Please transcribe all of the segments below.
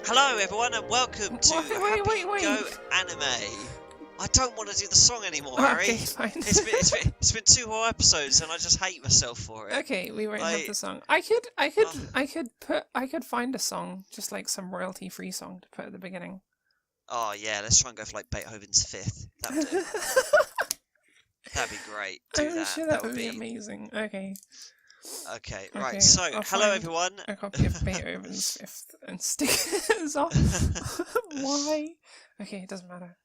Hello everyone and welcome to Wait. Go Anime. I don't want to do the song anymore, Oh, Harry. okay, fine. It's been 2 whole episodes and I just hate myself for it. Okay, we won't Like, have the song. I could find a song, just like some royalty-free song to put at the beginning. Oh yeah, let's try and go for like Beethoven's Fifth. That'd be great. I'm sure that would be amazing. Okay. Okay, right. So, hello everyone. A copy of Beethoven's Fifth and stick it off. Why? Okay, it doesn't matter.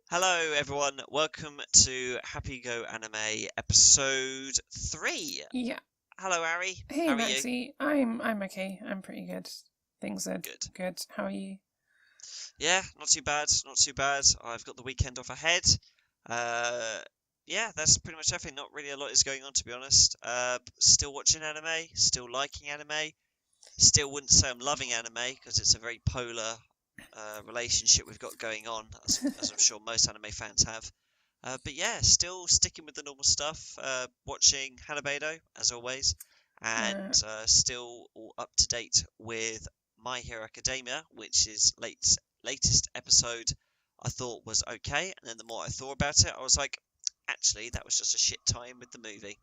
Hello everyone. Welcome to Happy Go Anime episode 3. Yeah. Hello, Ary. Hey, How are Maxy. you? I'm okay. I'm pretty good. Things are good. How are you? Yeah, not too bad. Not too bad. I've got the weekend off ahead. Yeah, that's pretty much everything. Not really a lot is going on, to be honest. Still watching anime. Still liking anime. Still wouldn't say I'm loving anime because it's a very polar relationship we've got going on, as I'm sure most anime fans have. But yeah, still sticking with the normal stuff. Watching Hanabado, as always. And still all up to date with My Hero Academia, which is latest episode I thought was okay. And then the more I thought about it, I was like, actually, that was just a shit time with the movie.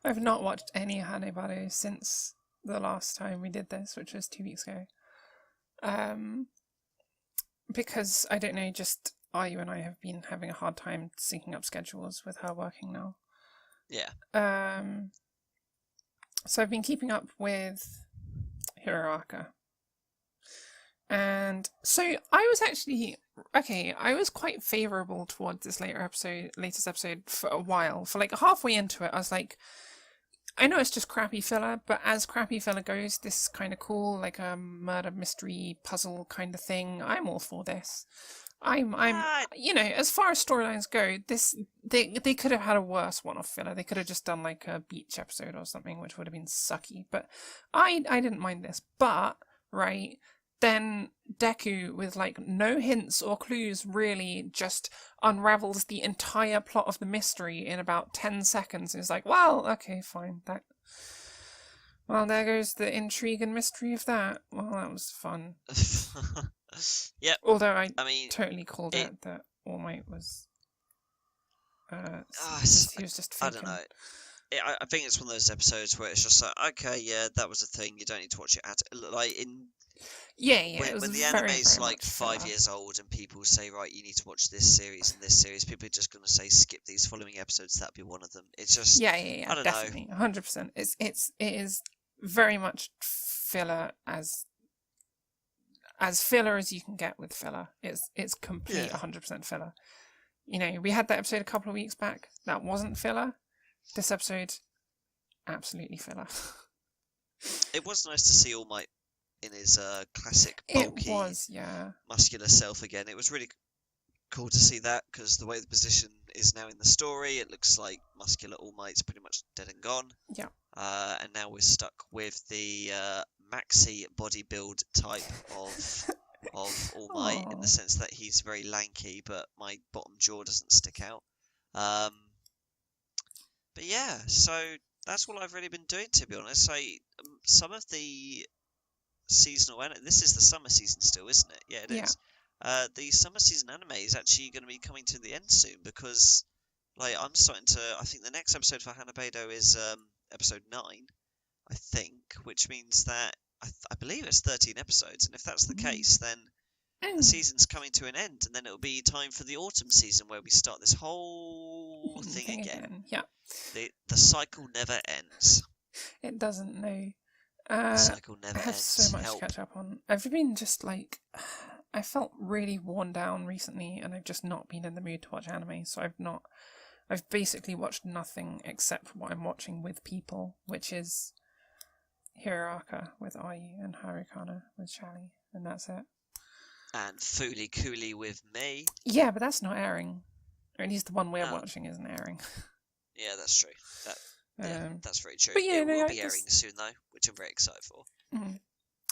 I've not watched any Hanebado since the last time we did this, which was 2 weeks ago. Because I don't know, just Ayu and I have been having a hard time syncing up schedules with her working now. Yeah. So I've been keeping up with Hiroaka. And so I was actually I was quite favourable towards this latest episode for a while. For like halfway into it, I was like, I know it's just crappy filler, but as crappy filler goes, this is kind of cool, like a murder mystery puzzle kind of thing. I'm all for this. I'm you know, as far as storylines go, they could have had a worse one-off filler. They could have just done like a beach episode or something, which would have been sucky. But I didn't mind this. But right. Then Deku, with like no hints or clues, really just unravels the entire plot of the mystery in about 10 seconds. It's like, well, okay, fine. Well, there goes the intrigue and mystery of that. Well, that was fun. Yep. Although I mean, totally called it that All Might was. He was just faking. I don't know. I think it's one of those episodes where it's just like, okay, yeah, that was a thing. You don't need to watch it like in. Yeah. When the anime's like 5 years old and people say, right, you need to watch this series and this series, people are just going to say, skip these following episodes. That'd be one of them. It's just yeah. I don't definitely, know. 100%. It is very much filler as filler as you can get with filler. It's complete 100% filler. You know, we had that episode a couple of weeks back. That wasn't filler. This episode, absolutely filler. It was nice to see All Might in his classic bulky, muscular self again. It was really cool to see that because the way the position is now in the story, it looks like muscular All Might's pretty much dead and gone. Yeah. And now we're stuck with the Maxy body build type of All Might in the sense that he's very lanky, but my bottom jaw doesn't stick out. But yeah, so that's all I've really been doing, to be honest. Some of the seasonal anime, this is the summer season still, isn't it? Yeah, it is. The summer season anime is actually going to be coming to the end soon because, like, I'm starting to. I think the next episode for Hanabado is episode 9, I think, which means that I believe it's 13 episodes, and if that's the case, then the season's coming to an end, and then it'll be time for the autumn season where we start this whole thing again. Yeah. The cycle never ends. It doesn't, no. The cycle never ends. I have so much to catch up on. I've been just like, I felt really worn down recently, and I've just not been in the mood to watch anime, so I've basically watched nothing except what I'm watching with people, which is Hiroaka with Ayu and Harukana with Shally, and that's it. And Fooly Cooly with me. Yeah, but that's not airing. Or at least the one we're watching isn't airing. Yeah, that's true. That's very true. But yeah, it will be airing soon, though, which I'm very excited for. Mm.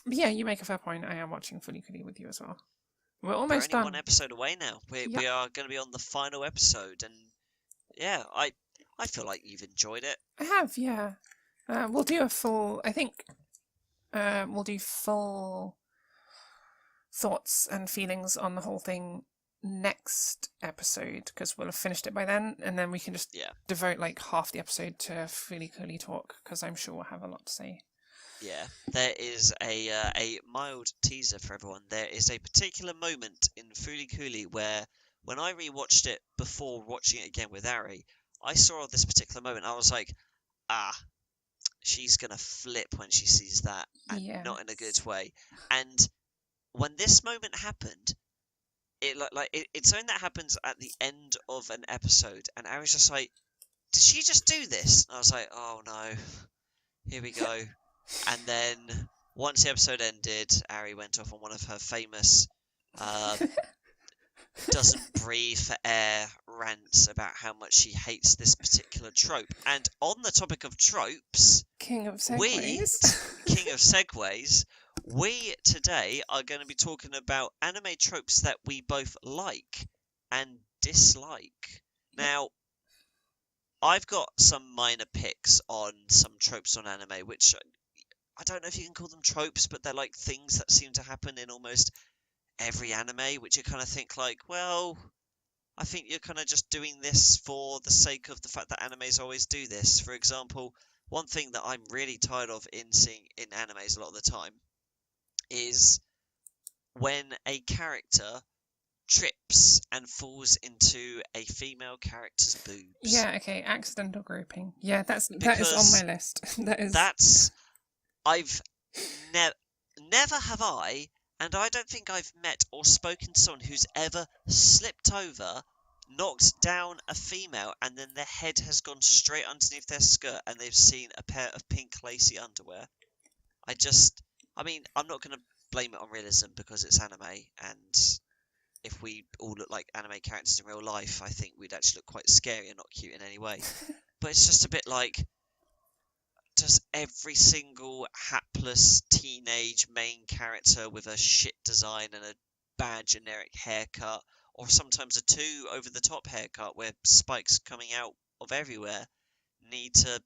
But yeah, you make a fair point. I am watching Fooly Cooly with you as well. We're almost done. We're only one episode away now. We are going to be on the final episode, and yeah, I feel like you've enjoyed it. I have, yeah. We'll do a full. I think we'll do full thoughts and feelings on the whole thing next episode because we'll have finished it by then, and then we can just devote like half the episode to Fooly Cooly talk because I'm sure we'll have a lot to say. Yeah, there is a mild teaser for everyone. There is a particular moment in Fooly Cooly where, when I rewatched it before watching it again with Ary, I saw this particular moment. I was like, she's gonna flip when she sees that, and not in a good way. And when this moment happened, it's something that happens at the end of an episode, and Ary's just like, did she just do this? And I was like, oh no, here we go. And then once the episode ended, Ary went off on one of her famous doesn't breathe for air rants about how much she hates this particular trope. And on the topic of tropes, King of Segways, we today are going to be talking about anime tropes that we both like and dislike. Now, I've got some minor picks on some tropes on anime, which I don't know if you can call them tropes, but they're like things that seem to happen in almost every anime, which you kind of think like, well, I think you're kind of just doing this for the sake of the fact that animes always do this. For example, one thing that I'm really tired of in seeing in animes a lot of the time is when a character trips and falls into a female character's boobs. Yeah, okay, accidental grouping. Yeah, that is on my list. I've never have I, and I don't think I've met or spoken to someone who's ever slipped over, knocked down a female, and then their head has gone straight underneath their skirt and they've seen a pair of pink lacy underwear. I'm not going to blame it on realism because it's anime, and if we all look like anime characters in real life, I think we'd actually look quite scary and not cute in any way. But it's just a bit like, does every single hapless teenage main character with a shit design and a bad generic haircut, or sometimes a too over-the-top haircut where spikes coming out of everywhere, need to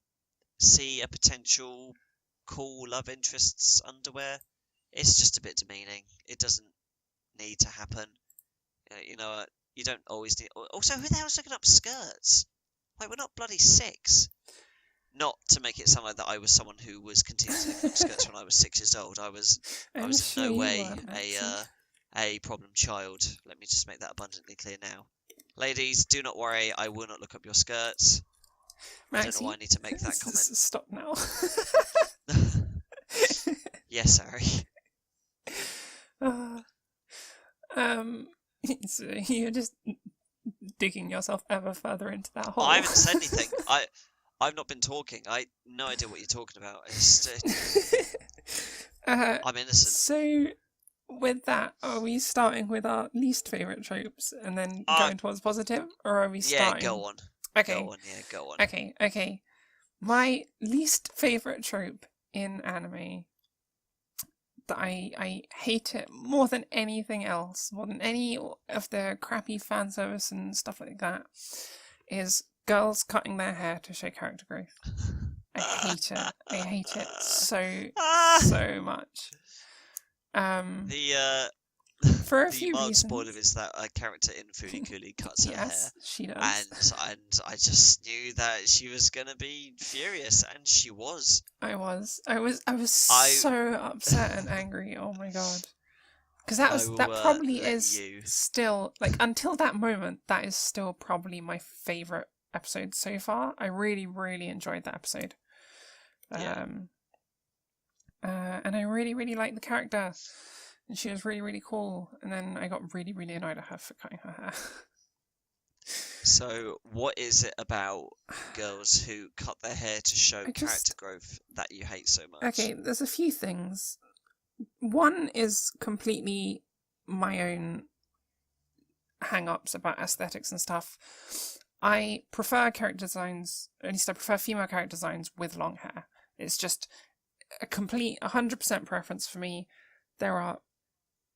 see a potential cool love interest's underwear? It's just a bit demeaning. It doesn't need to happen. You don't always need... Also, who the hell's looking up skirts? Like, we're not bloody 6. Not to make it sound like that I was someone who was continuously looking up skirts when I was 6 years old. I was in no way a problem child. Let me just make that abundantly clear now. Ladies, do not worry. I will not look up your skirts. Maxy, I don't know why I need to make that comment. Stop now. Yes, Ary. So you're just digging yourself ever further into that hole. I haven't said anything. I've not been talking. I no idea what you're talking about. I'm innocent. So, with that, are we starting with our least favourite tropes and then going towards positive, or are we starting? Yeah, go on. Okay. Go on. Okay. My least favourite trope in anime, that I hate it more than anything else, more than any of the crappy fan service and stuff like that, is girls cutting their hair to show character growth. I hate it. I hate it so much. For a few mild reasons. spoiler is that a character in Fooly Cooly cuts her hair. Yes, she does. And I just knew that she was gonna be furious, and she was. I was so upset and angry. Oh my god. Because that probably is still, like, until that moment, that is still probably my favourite episode so far. I really, really enjoyed that episode. And I really, really liked the character. And she was really, really cool. And then I got really, really annoyed at her for cutting her hair. So, what is it about girls who cut their hair to show character growth that you hate so much? Okay, there's a few things. One is completely my own hang-ups about aesthetics and stuff. I prefer character designs, at least I prefer female character designs with long hair. It's just a complete 100% preference for me. There are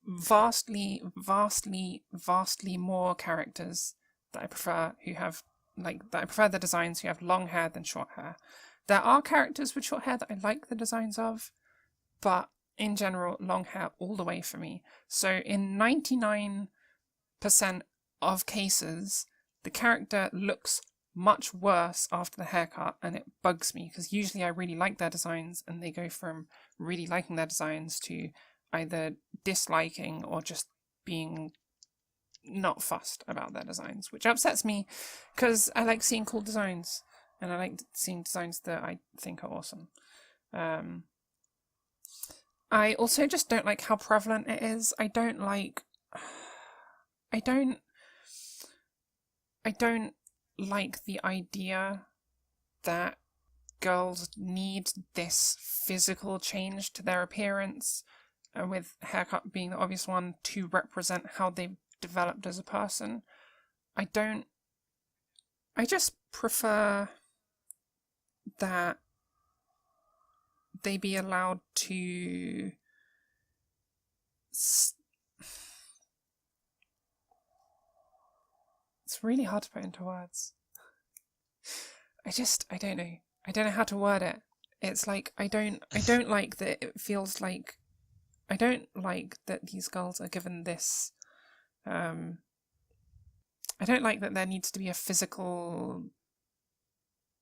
vastly more characters that I prefer who have, like, that I prefer the designs who have long hair than short hair. There are characters with short hair that I like the designs of, but in general, long hair all the way for me. So in 99% of cases, the character looks much worse after the haircut, and it bugs me because usually I really like their designs and they go from really liking their designs to either disliking or just being not fussed about their designs, which upsets me because I like seeing cool designs and I like seeing designs that I think are awesome. I also just don't like how prevalent it is. I don't like the idea that girls need this physical change to their appearance, with haircut being the obvious one, to represent how they've developed as a person. I just prefer that they be allowed to it's really hard to put into words. I don't know. I don't know how to word it. It's like I don't like that it feels like I don't like that these girls are given this I don't like that there needs to be a physical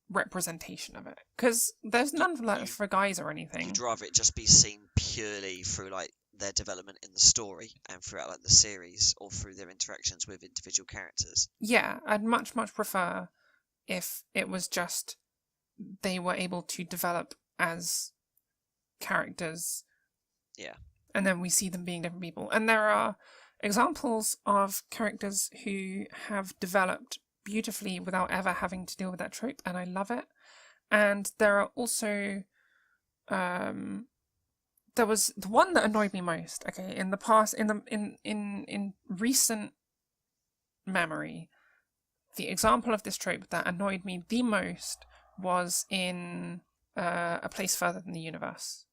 representation of it, because there's none for, like, for guys or anything. You'd rather it just be seen purely through like their development in the story and throughout like the series or through their interactions with individual characters. Yeah, I'd much prefer if it was just they were able to develop as characters. Yeah. And then we see them being different people. And there are examples of characters who have developed beautifully without ever having to deal with that trope, and I love it. And there are also there was the one that annoyed me most, okay, in the past, in recent memory, the example of this trope that annoyed me the most was in A Place Further Than the Universe.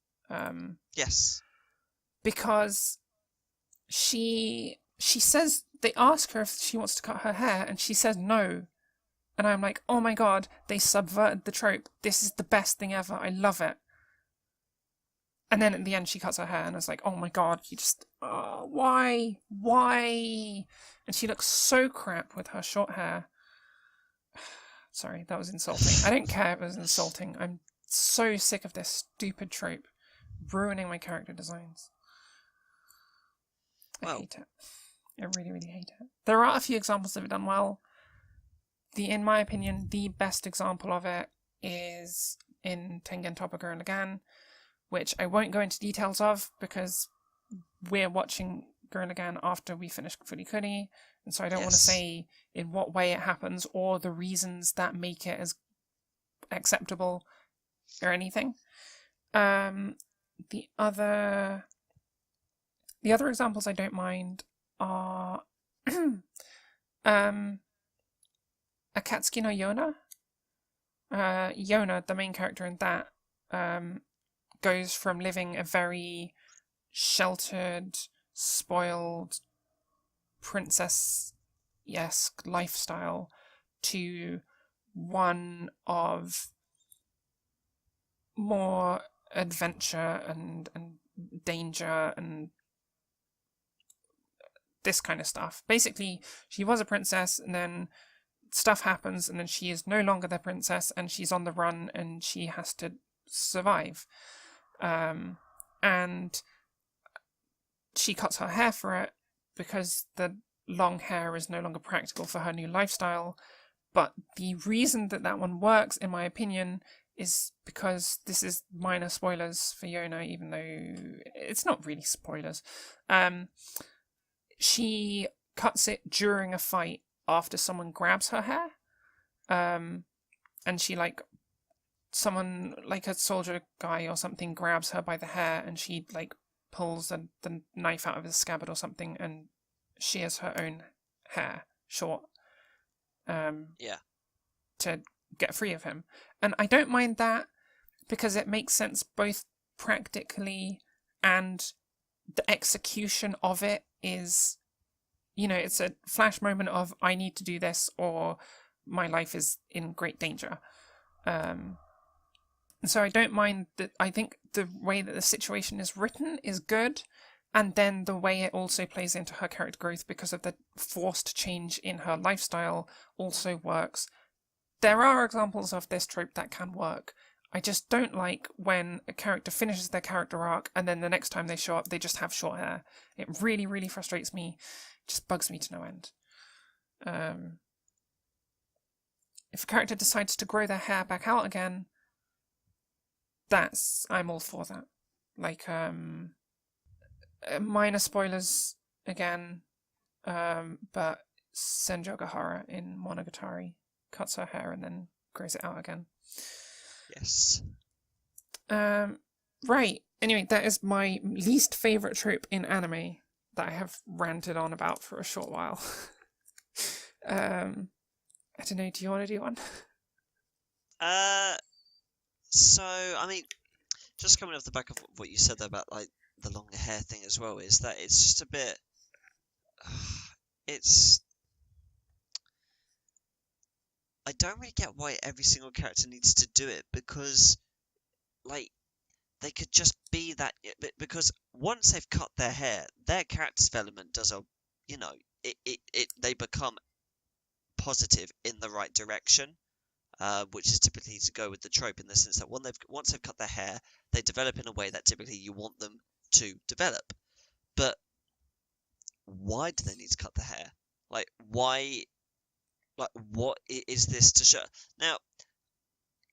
Yes. Because she says, they ask her if she wants to cut her hair, and she says no. And I'm like, oh my god, they subverted the trope. This is the best thing ever. I love it. And then at the end, she cuts her hair, and I was like, oh my god, you just, why? And she looks so crap with her short hair. Sorry, that was insulting. I don't care if it was insulting. I'm so sick of this stupid trope ruining my character designs. I hate it. I really, really hate it. There are a few examples of it done well. In my opinion, the best example of it is in Tengen Toppa Gurren Lagann, which I won't go into details of because we're watching Gurren Lagann after we finish Furikuri, and so I don't want to say in what way it happens or the reasons that make it as acceptable or anything. The other examples I don't mind are Akatsuki no Yona. Yona, the main character in that, goes from living a very sheltered, spoiled, princess-esque lifestyle to one of more adventure and danger and this kind of stuff. Basically, she was a princess, and then stuff happens, and then she is no longer the princess, and she's on the run, and she has to survive. And she cuts her hair for it because the long hair is no longer practical for her new lifestyle. But the reason that one works, in my opinion, is because this is minor spoilers for Yona, even though it's not really spoilers. She cuts it during a fight after someone grabs her hair. And she, someone, like a soldier guy or something, grabs her by the hair, and she, pulls the knife out of his scabbard or something and shears her own hair short. To get free of him. And I don't mind that because it makes sense both practically and the execution of it is, it's a flash moment of I need to do this or my life is in great danger. So I don't mind that. I think the way that the situation is written is good, and then the way it also plays into her character growth because of the forced change in her lifestyle also works. There are examples of this trope that can work. I just don't like when a character finishes their character arc and then the next time they show up, they just have short hair. It really, really frustrates me. It just bugs me to no end. If a character decides to grow their hair back out again, I'm all for that. Like, minor spoilers again, but Senjogahara in Monogatari cuts her hair and then grows it out again. Yes. Right. Anyway, that is my least favourite trope in anime that I have ranted on about for a short while. I don't know, do you want to do one? So, I mean, just coming off the back of what you said there about, like, the longer hair thing as well, is that it's just a bit... I don't really get why every single character needs to do it, because, like, they could just be that... Because once they've cut their hair, their character development does a... You know, they become positive in the right direction. Which is typically to go with the trope in the sense that once they've cut their hair, they develop in a way that typically you want them to develop. But why do they need to cut the hair? Like, why? Like, what is this to show? Now,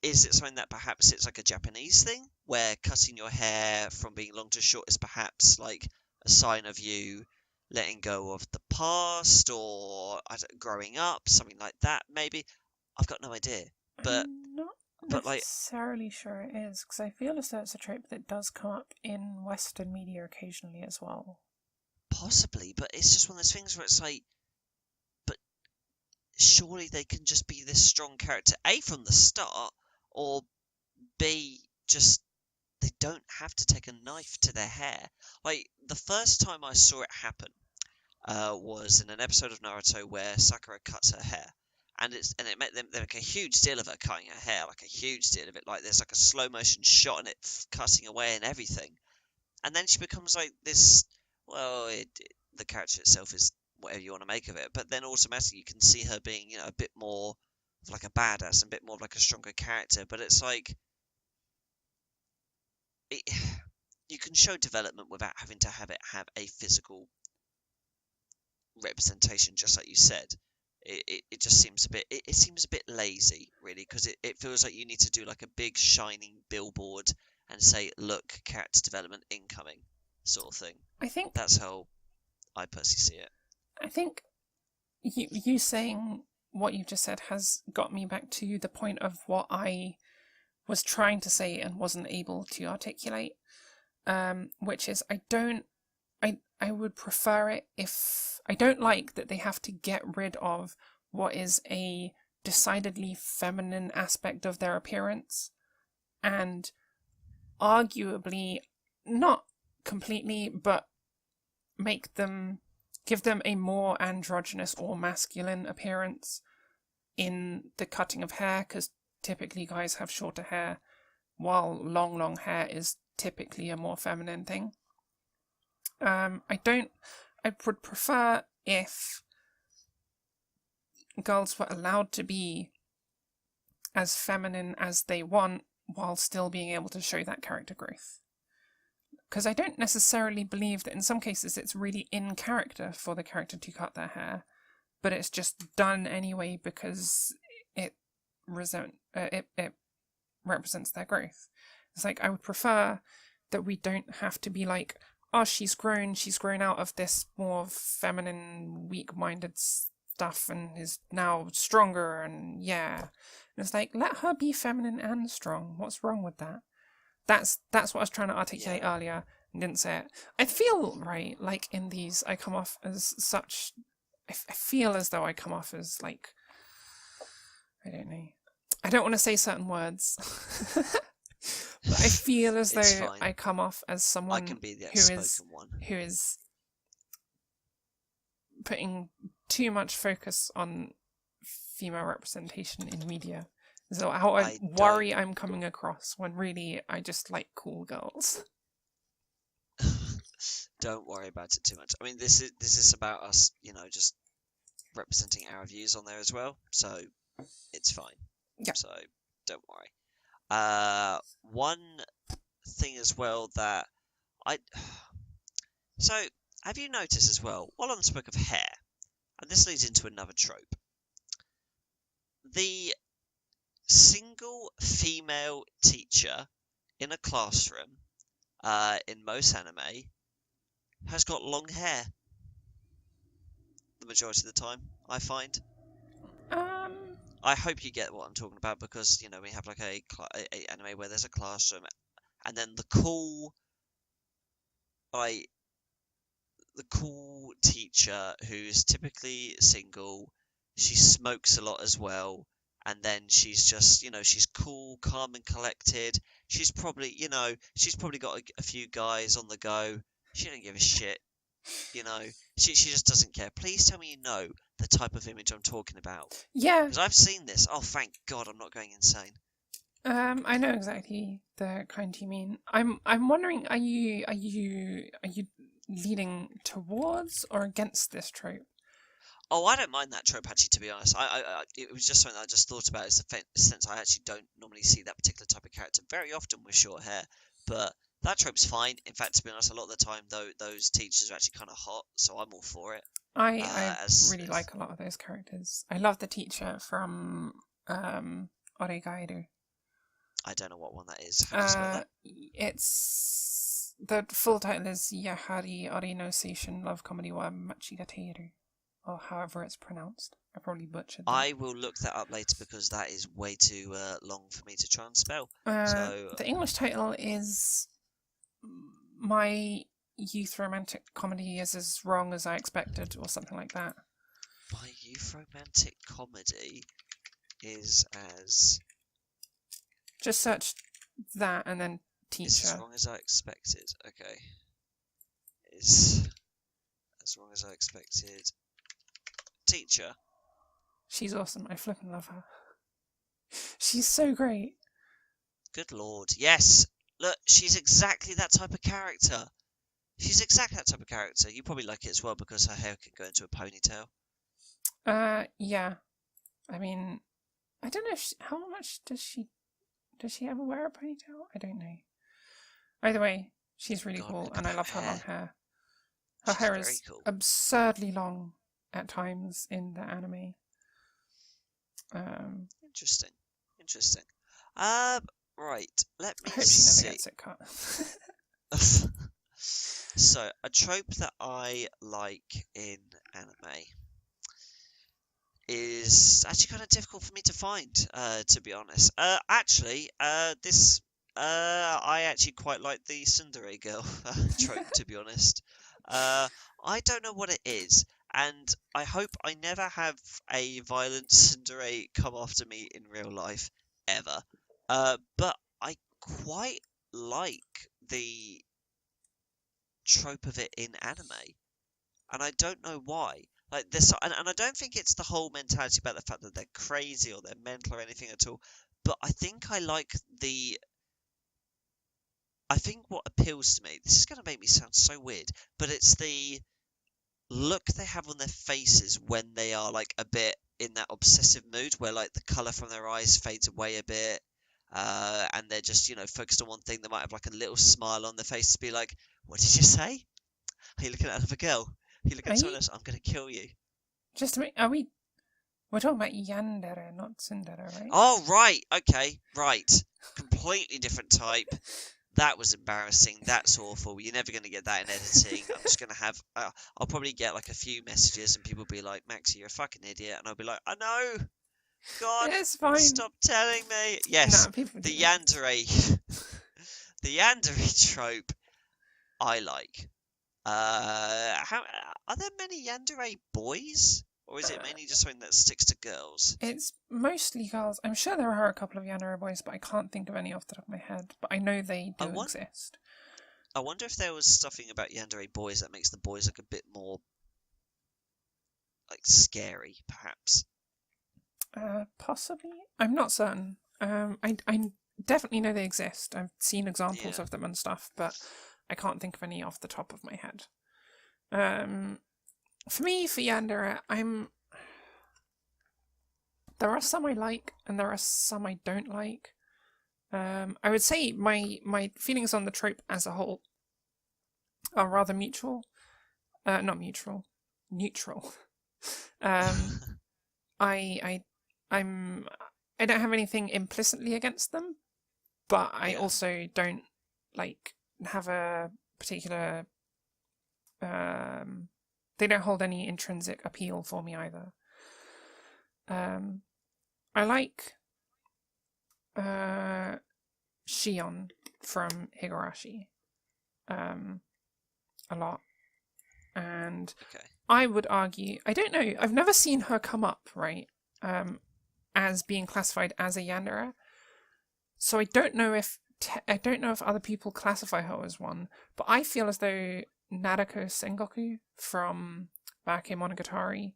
is it something that perhaps it's like a Japanese thing, where cutting your hair from being long to short is perhaps like a sign of you letting go of the past, or growing up, something like that, maybe? I've got no idea. But I'm not but like necessarily sure it is, because I feel as though it's a trope that does come up in Western media occasionally as well. possibly, but it's just one of those things where it's like, but surely they can just be this strong character, A, from the start, or B, just they don't have to take a knife to their hair. Like, the first time I saw it happen was in an episode of Naruto where Sakura cuts her hair. And it made them make a huge deal of her cutting her hair, like a huge deal of it. Like, there's like a slow motion shot and it cutting away and everything. And then she becomes like this. Well, the character itself is whatever you want to make of it, but then automatically you can see her being, a bit more of like a badass, a bit more of like a stronger character. But it's like you can show development without having to have a physical representation, just like you said. It just seems a bit it seems a bit lazy, really, because it feels like you need to do like a big shining billboard and say, look, character development incoming, sort of thing. I think that's how I personally see it. I think you saying what you just said has got me back to the point of what I was trying to say and wasn't able to articulate, which is I would prefer it if... I don't like that they have to get rid of what is a decidedly feminine aspect of their appearance and arguably, not completely, but give them a more androgynous or masculine appearance in the cutting of hair, because typically guys have shorter hair, while long hair is typically a more feminine thing. I would prefer if girls were allowed to be as feminine as they want while still being able to show that character growth. Because I don't necessarily believe that in some cases it's really in character for the character to cut their hair, but it's just done anyway because it represents their growth. It's like, I would prefer that we don't have to be like, oh, she's grown out of this more feminine, weak-minded stuff and is now stronger, and yeah. And it's like, let her be feminine and strong. What's wrong with that? That's what I was trying to articulate earlier and didn't say it. I feel, right, like in these, I come off as such... I feel as though I come off as, like... I don't know. I don't want to say certain words. But I feel as though fine. I come off as someone I can be the outspoken one. Who is putting too much focus on female representation in media So how I I worry I'm coming across when really I just like cool girls. don't worry about it too much. I mean, this is about us, just representing our views on there as well, so it's fine. Yeah. So don't worry. One thing as well that I so have you noticed as well, while on the topic of hair, and this leads into another trope, the single female teacher in a classroom, in most anime, has got long hair the majority of the time, I find. Um. I hope you get what I'm talking about, because we have like a anime where there's a classroom, and then like the cool teacher who's typically single. She smokes a lot as well, and then she's just she's cool, calm, and collected. She's probably got a few guys on the go. She don't give a shit. She just doesn't care. Please tell me you know the type of image I'm talking about, Yeah. because I've seen this. Oh, thank God, I'm not going insane. I know exactly the kind you mean. I'm wondering, are you leaning towards or against this trope? Oh, I don't mind that trope, actually, to be honest. It was just something I just thought about, since I actually don't normally see that particular type of character very often with short hair. But that trope's fine. In fact, to be honest, a lot of the time, though, those teachers are actually kind of hot, so I'm all for it. I really like a lot of those characters. I love the teacher from Oregairu. I don't know what one that is. How do you spell that? It's the full title is Yahari Ori no Seishun Love Comedy wa Machigateru, or however it's pronounced. I probably butchered that. I will look that up later, because that is way too long for me to try and spell. The English title is My Youth Romantic Comedy is as Wrong as I Expected, or something like that. My Youth Romantic Comedy is as... Just search that and then teacher. Is as wrong as I expected. Okay. Is as wrong as I expected. Teacher. She's awesome. I flippin' love her. She's so great. Good lord. Yes. Look, she's exactly that type of character. She's exactly that type of character. You probably like it as well, because her hair can go into a ponytail. Yeah. I mean, I don't know how much does she ever wear a ponytail? I don't know. Either way, she's really cool, and I love her long hair. Her hair is absurdly long at times in the anime. Interesting. Right. Let me I hope see. She never gets it cut. So, a trope that I like in anime is actually kind of difficult for me to find, to be honest. This I actually quite like the tsundere girl trope, to be honest. I don't know what it is, and I hope I never have a violent tsundere come after me in real life, ever. But I quite like the trope of it in anime, and I don't know why. Like this, and I don't think it's the whole mentality about the fact that they're crazy or they're mental or anything at all. But I think I like I think what appeals to me. This is going to make me sound so weird, but it's the look they have on their faces when they are like a bit in that obsessive mood, where like the color from their eyes fades away a bit, and they're just focused on one thing. They might have like a little smile on their face to be like, "What did you say? Are you looking at another girl? You look at someone else, I'm going to kill you." Just a minute, we're talking about yandere, not tsundere, right? Oh, right. Okay. Right. Completely different type. That was embarrassing. That's awful. You're never going to get that in editing. I'm just going to have... I'll probably get like a few messages and people will be like, "Maxy, you're a fucking idiot." And I'll be like, "I know. God, it's fine. Stop telling me." Yes, nah, the yandere... the yandere trope I like. Are there many yandere boys, or is it mainly just something that sticks to girls? It's mostly girls. I'm sure there are a couple of yandere boys, but I can't think of any off the top of my head. But I know they do exist. I wonder if there was something about yandere boys that makes the boys look a bit more like scary, perhaps. Possibly. I'm not certain. I definitely know they exist. I've seen examples Yeah. of them and stuff, but I can't think of any off the top of my head. For me, for Yandere, there are some I like, and there are some I don't like. I would say my feelings on the trope as a whole are rather mutual. Not mutual, neutral. Um, I I'm I don't have anything implicitly against them, but I Yeah. also don't like have a particular they don't hold any intrinsic appeal for me either. I like Shion from Higurashi a lot, and Okay. I would argue, I don't know, I've never seen her come up, right, as being classified as a Yandere, so I don't know if other people classify her as one, but I feel as though Nadeko Sengoku from Bakemonogatari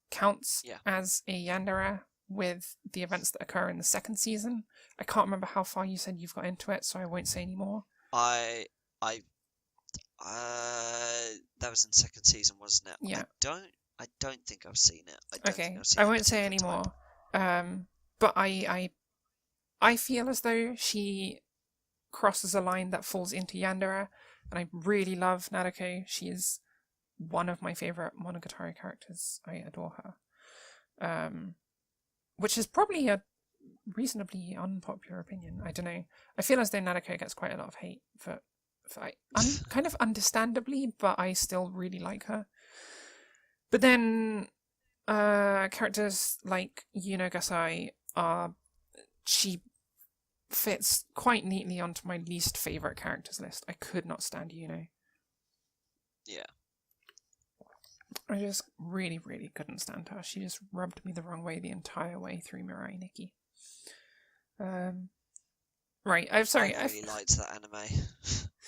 counts Yeah. as a Yandere with the events that occur in the second season. I can't remember how far you said you've got into it, so I won't say any more. I that was in second season, wasn't it? Yeah. I don't think I've seen it. I don't think Okay. I've seen I it won't say particular any type. more. But I feel as though she crosses a line that falls into Yandere, and I really love Nadeko. She is one of my favorite Monogatari characters. I adore her. Which is probably a reasonably unpopular opinion. I don't know. I feel as though Nadeko gets quite a lot of hate for kind of understandably, but I still really like her. But then characters like Yuno Gasai she fits quite neatly onto my least favorite characters list. I could not stand Yuno. Yeah. I just really, really couldn't stand her. She just rubbed me the wrong way the entire way through Mirai Nikki. Right, I'm sorry. I really liked that anime.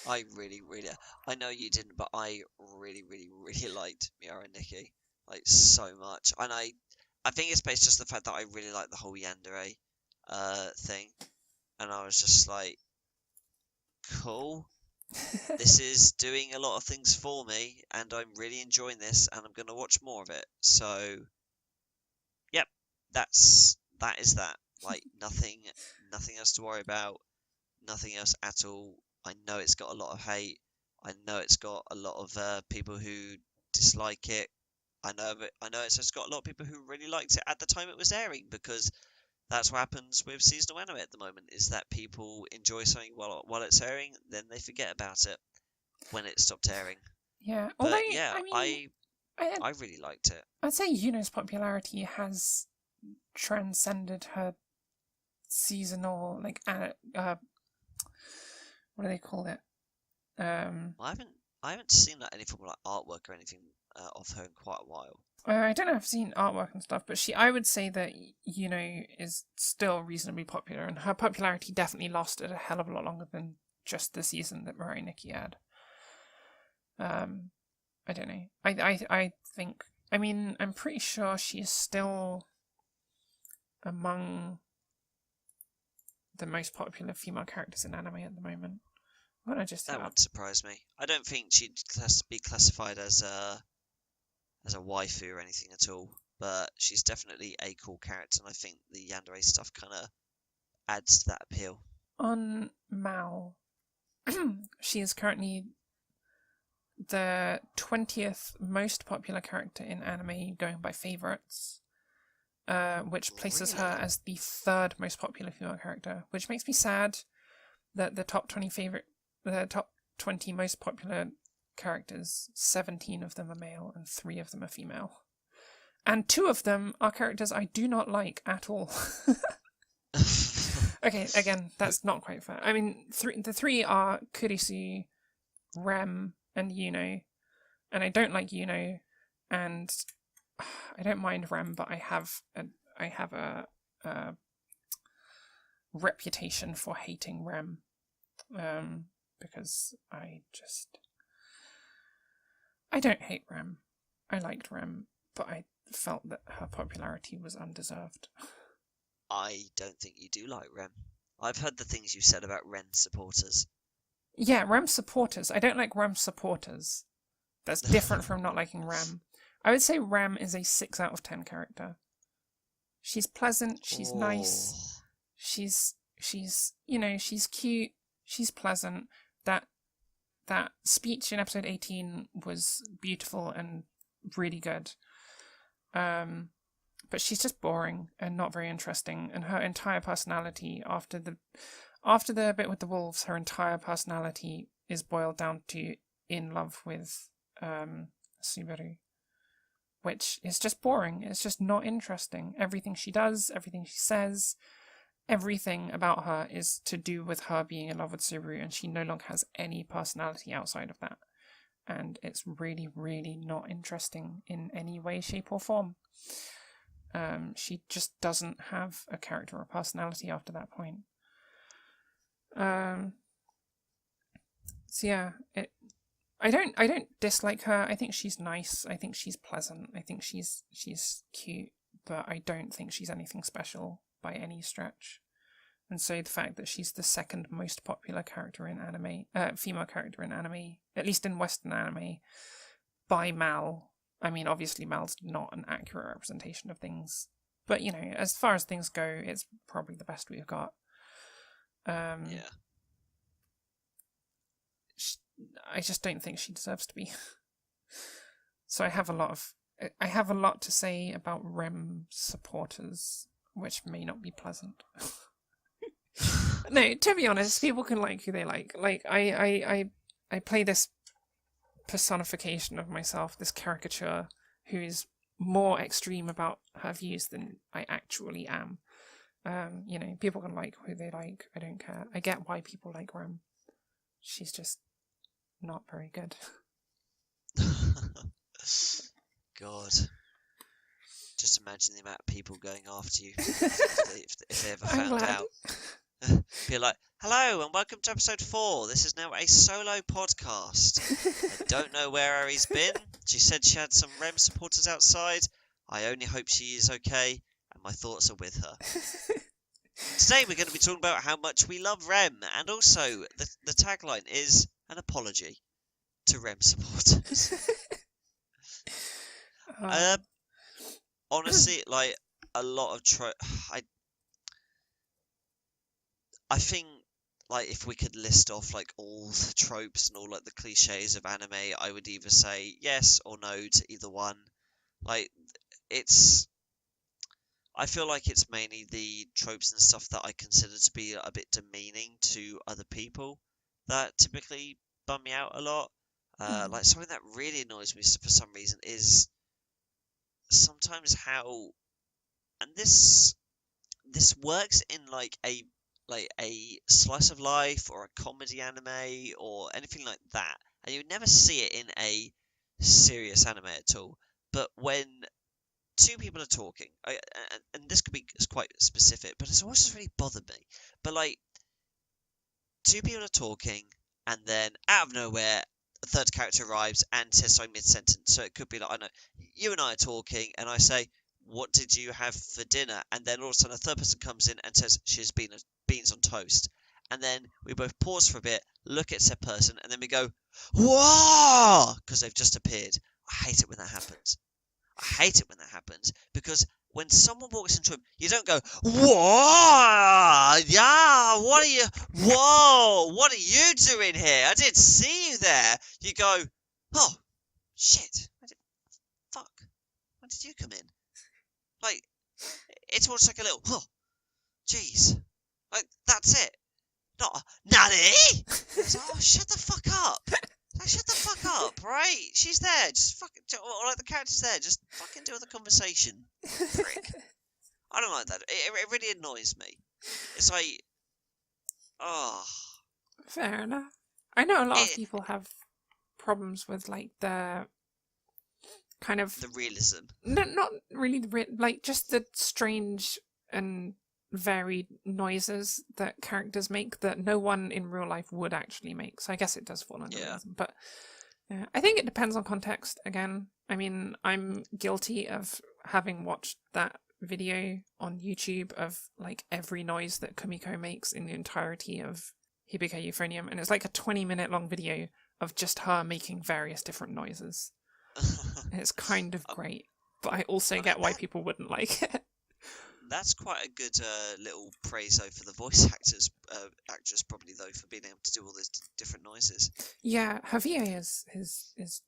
I really, really. I know you didn't, but I really, really, really liked Miura and Nikki like so much, and I think it's based just the fact that I really like the whole Yandere thing, and I was just like, cool. This is doing a lot of things for me, and I'm really enjoying this, and I'm gonna watch more of it. So, yep, that is that. Like nothing else to worry about. Nothing else at all. I know it's got a lot of hate. I know it's got a lot of people who dislike it. I know it's just got a lot of people who really liked it at the time it was airing, because that's what happens with seasonal anime at the moment. Is that people enjoy something while it's airing, then they forget about it when it stopped airing. Yeah, although But yeah, I mean, I really liked it. I'd say Yuno's popularity has transcended her seasonal, like, what do they call it? I haven't seen like any form of like artwork or anything of her in quite a while. I don't know if I've seen artwork and stuff, but I would say that Yuno is still reasonably popular, and her popularity definitely lasted a hell of a lot longer than just the season that Mirai Nikki had. I don't know. I think. I mean, I'm pretty sure she is still among the most popular female characters in anime at the moment. I'm gonna just That wouldn't surprise me. I don't think she'd be classified as a waifu or anything at all, but she's definitely a cool character, and I think the Yandere stuff kind of adds to that appeal. on Mal. She is currently the 20th most popular character in anime, going by favorites, which places her Really? as the third most popular female character, which makes me sad that the top 20 most popular characters, 17 of them are male and 3 of them are female. And 2 of them are characters I do not like at all. Okay, again, that's not quite fair. I mean, the 3 are Kurisu, Rem, and Yuno. And I don't like Yuno, and I don't mind Rem, but I have a reputation for hating Rem, because I don't hate Rem. I liked Rem, but I felt that her popularity was undeserved. I don't think you do like Rem. I've heard the things you said about Ren supporters. Yeah, Rem supporters. I don't like Rem supporters. That's different from not liking Rem. I would say Rem is a 6 out of 10 character. She's pleasant, she's nice, she's she's cute, she's pleasant. That speech in episode 18 was beautiful and really good. But she's just boring and not very interesting, and her entire personality after the bit with the wolves, her entire personality is boiled down to in love with Subaru, which is just boring. It's just not interesting. Everything she does, everything she says, everything about her is to do with her being in love with Subaru, and she no longer has any personality outside of that. And it's really, really not interesting in any way, shape, or form. She just doesn't have a character or personality after that point. So yeah, I don't dislike her. I think she's nice. I think she's pleasant. I think she's cute, but I don't think she's anything special by any stretch. And so the fact that she's the second most popular character in anime, female character in anime, at least in Western anime, by Mal. I mean, obviously Mal's not an accurate representation of things, but as far as things go, it's probably the best we've got. Yeah. I just don't think she deserves to be. So I have a lot to say about Rem supporters, which may not be pleasant. No, to be honest, people can like who they like. Like I play this personification of myself, this caricature, who is more extreme about her views than I actually am. People can like who they like. I don't care. I get why people like Rem. She's just not very good. God. Just imagine the amount of people going after you if they ever found out. Be like, hello and welcome to episode 4. This is now a solo podcast. I don't know where Ary's been. She said she had some Rem supporters outside. I only hope she is okay, and my thoughts are with her. Today we're going to be talking about how much we love Rem, and also the tagline is an apology to Rem supporters. Honestly, like a lot of I think, like, if we could list off like all the tropes and all like the cliches of anime, I would either say yes or no to either one. Like, I feel like it's mainly the tropes and stuff that I consider to be a bit demeaning to other people that typically bum me out a lot. Like, something that really annoys me for some reason is sometimes how, and this works in like a slice of life or a comedy anime or anything like that, and you would never see it in a serious anime at all. But when two people are talking, and this could be quite specific, but it's always just really bothered me. But like, two people are talking, and then out of nowhere, a third character arrives and says something mid-sentence. So it could be like, I know, you and I are talking, and I say, what did you have for dinner? And then all of a sudden a third person comes in and says she has beans on toast. And then we both pause for a bit, look at said person, and then we go, whoa! Because they've just appeared. I hate it when that happens. I hate it when that happens, because when someone walks into a room, you don't go, whoa! Yeah, what are you doing here? I didn't see you there. You go, oh, shit. Fuck. When did you come in? Like, it's almost like a little, oh, jeez. Like, that's it. Not a, Nanny! It's like, oh, shut the fuck up. Like, shut the fuck up, right? She's there. Just fucking, or like the character's there. Just fucking do the conversation. Prick. I don't like that. It really annoys me. It's like, oh. Fair enough. I know a lot of people have problems with like the kind of the realism. No, not really like just the strange and varied noises that characters make that no one in real life would actually make. So I guess it does fall under realism. But I think it depends on context again. I mean, I'm guilty of having watched that video on YouTube of like every noise that Kumiko makes in the entirety of Hibika Euphonium, and it's like a 20-minute long video of just her making various different noises. And it's kind of great, but I also get why people wouldn't like it. That's quite a good little praise though for the voice actress probably though, for being able to do all those different noises. Yeah, her VA is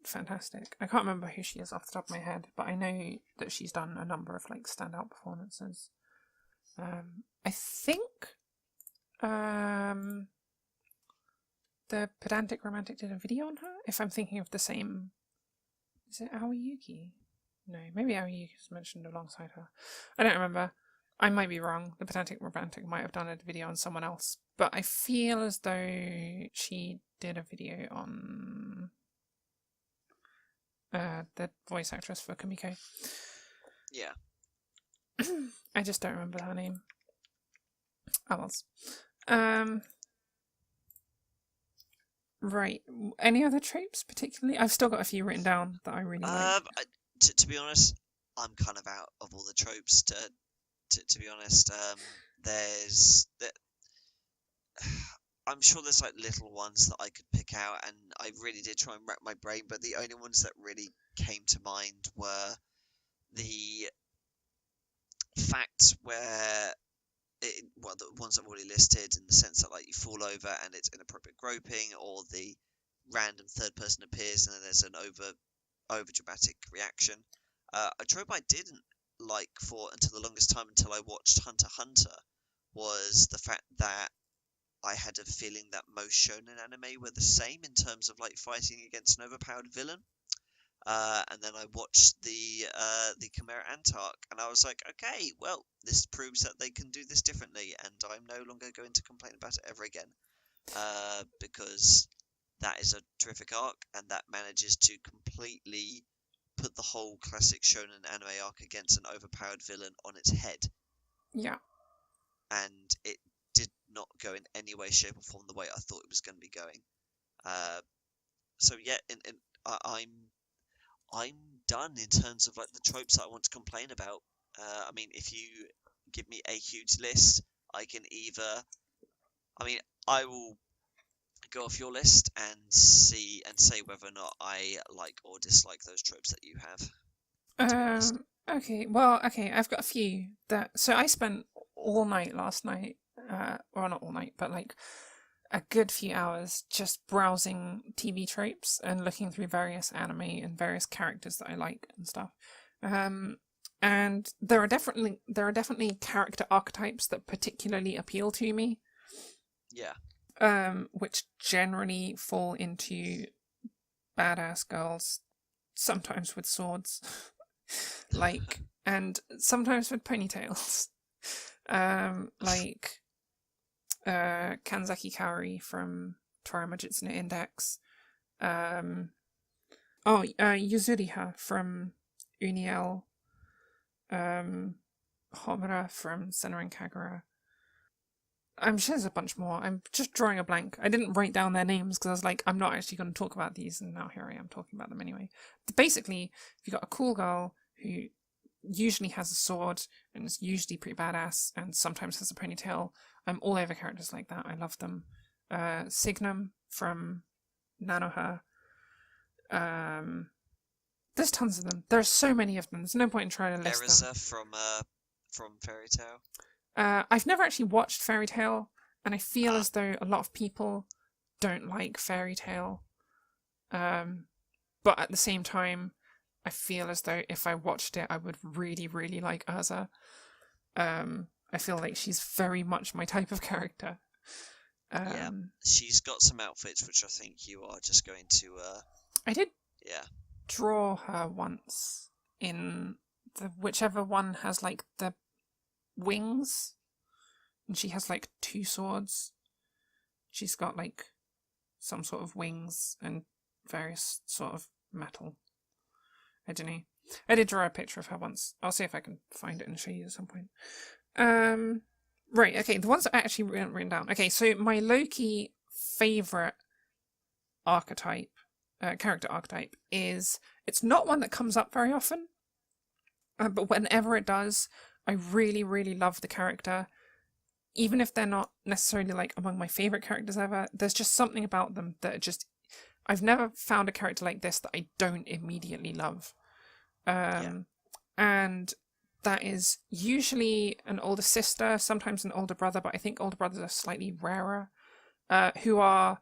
fantastic. I can't remember who she is off the top of my head, but I know that she's done a number of like standout performances. I think the Pedantic Romantic did a video on her. If I'm thinking of the same, is it Aoyuki? No, maybe Aoyuki's mentioned alongside her. I don't remember. I might be wrong. The Pedantic Romantic might have done a video on someone else, but I feel as though she did a video on the voice actress for Kumiko. Yeah. I just don't remember her name. Oh, right. Any other tropes particularly? I've still got a few written down that I really like. To be honest, I'm kind of out of all the tropes. To be honest, I'm sure there's like little ones that I could pick out, and I really did try and rack my brain, but the only ones that really came to mind were the facts where the ones I've already listed, in the sense that like you fall over and it's inappropriate groping, or the random third person appears and then there's an over dramatic reaction. A trope I didn't like for until the longest time, until I watched Hunter x Hunter, was the fact that I had a feeling that most shonen anime were the same in terms of like fighting against an overpowered villain. And then I watched the Chimera Ant arc, and I was like, okay, well, this proves that they can do this differently, and I'm no longer going to complain about it ever again, because that is a terrific arc, and that manages to completely put the whole classic shonen anime arc against an overpowered villain on its head. Yeah. And it did not go in any way, shape, or form the way I thought it was going to be going. So yeah, I'm done in terms of like the tropes that I want to complain about. I mean, if you give me a huge list, I can either, I will go off your list and say whether or not I like or dislike those tropes that you have. Okay, I've got a few so I spent all night last night, well, not all night, but like a good few hours just browsing TV tropes and looking through various anime and various characters that I like and stuff. And there are definitely character archetypes that particularly appeal to me. Yeah. Which generally fall into badass girls, sometimes with swords, like, and sometimes with ponytails, like Kanzaki Kaori from Toriyama Majutsu no Index, Yuzuriha from Uniel, Homura from Senran Kagura. I'm sure there's a bunch more. I'm just drawing a blank. I didn't write down their names because I was like, I'm not actually going to talk about these, and now here I am talking about them anyway. But basically, if you've got a cool girl who usually has a sword and is usually pretty badass and sometimes has a ponytail, I'm all over characters like that. I love them. Signum from Nanoha. There's tons of them. There's so many of them. There's no point in trying to list them. Erisa from Fairy Tail. I've never actually watched Fairy Tail, and I feel as though a lot of people don't like Fairy Tail. But at the same time, I feel as though if I watched it, I would really, really like Urza. I feel like she's very much my type of character. Yeah, she's got some outfits which I think you are just going to... I did yeah. draw her once in whichever one has like the wings, and she has like 2 swords. She's got like some sort of wings and various sort of metal. I don't know. I did draw a picture of her once. I'll see if I can find it and show you at some point. Right, okay, the ones that I actually written down. Okay, so my low-key favourite archetype, character archetype, is, it's not one that comes up very often, But whenever it does, I really, really love the character. Even if they're not necessarily like among my favorite characters ever, there's just something about them that just I've never found a character like this that I don't immediately love. Yeah. And that is usually an older sister, sometimes an older brother, but I think older brothers are slightly rarer, who are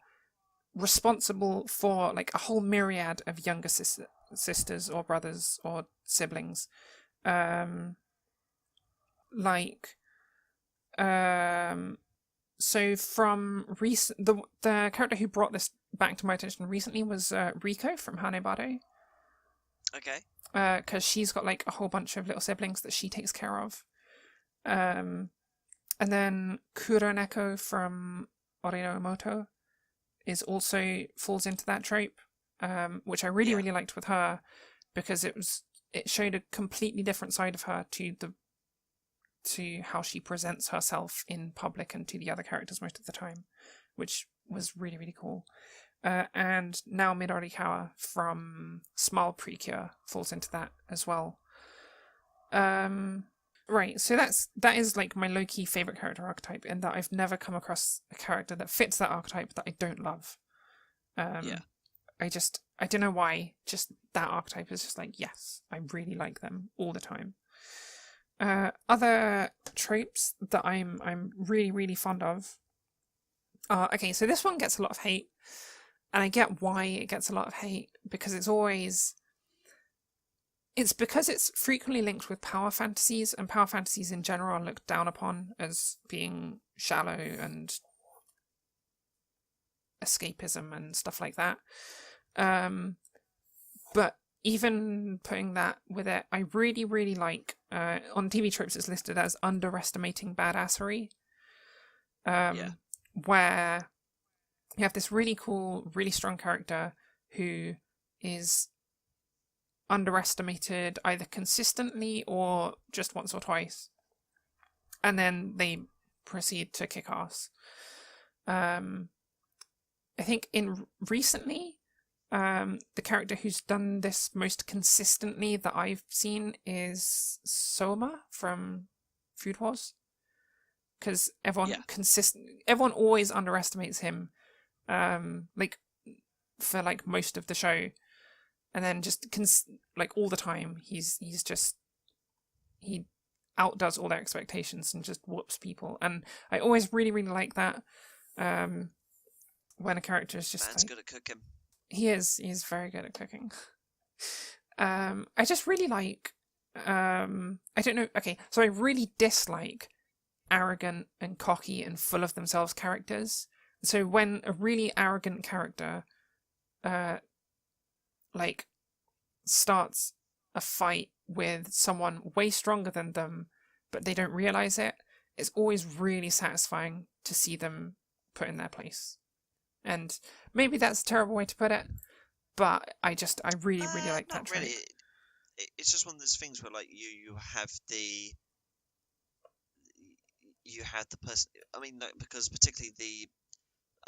responsible for like a whole myriad of younger sisters or brothers or siblings. Like, so from recent, the character who brought this back to my attention recently was Riko from Hanebado. Okay. Because she's got like a whole bunch of little siblings that she takes care of. And then Kuroneko from Orinomoto is also falls into that trope, which I really, really liked with her, because it showed a completely different side of her to how she presents herself in public and to the other characters most of the time, which was really, really cool. And now Midorikawa from Smile Precure falls into that as well. Right, so that is like my low-key favourite character archetype, in that I've never come across a character that fits that archetype that I don't love. I don't know why, just that archetype is just like, yes, I really like them all the time. Other tropes that I'm really, really fond of are, okay, so this one gets a lot of hate, and I get why it gets a lot of hate, because it's because it's frequently linked with power fantasies, and power fantasies in general are looked down upon as being shallow and escapism and stuff like that. But even putting that with it, I really, really like, on TV Tropes it's listed as underestimating badassery, where you have this really cool, really strong character who is underestimated either consistently or just once or twice, and then they proceed to kick ass. I think recently, the character who's done this most consistently that I've seen is Soma from Food Wars, because everyone always underestimates him, like for like most of the show, and then just like all the time he outdoes all their expectations and just whoops people, and I always really, really like that, when a character is just Man's good at cooking. He's very good at cooking. I just really like, I don't know, okay, so I really dislike arrogant and cocky and full of themselves characters. So when a really arrogant character like starts a fight with someone way stronger than them, but they don't realize it, it's always really satisfying to see them put in their place. And maybe that's a terrible way to put it, but I really, really like that trait. Really. It's just one of those things where like you have the person. I mean, like, because particularly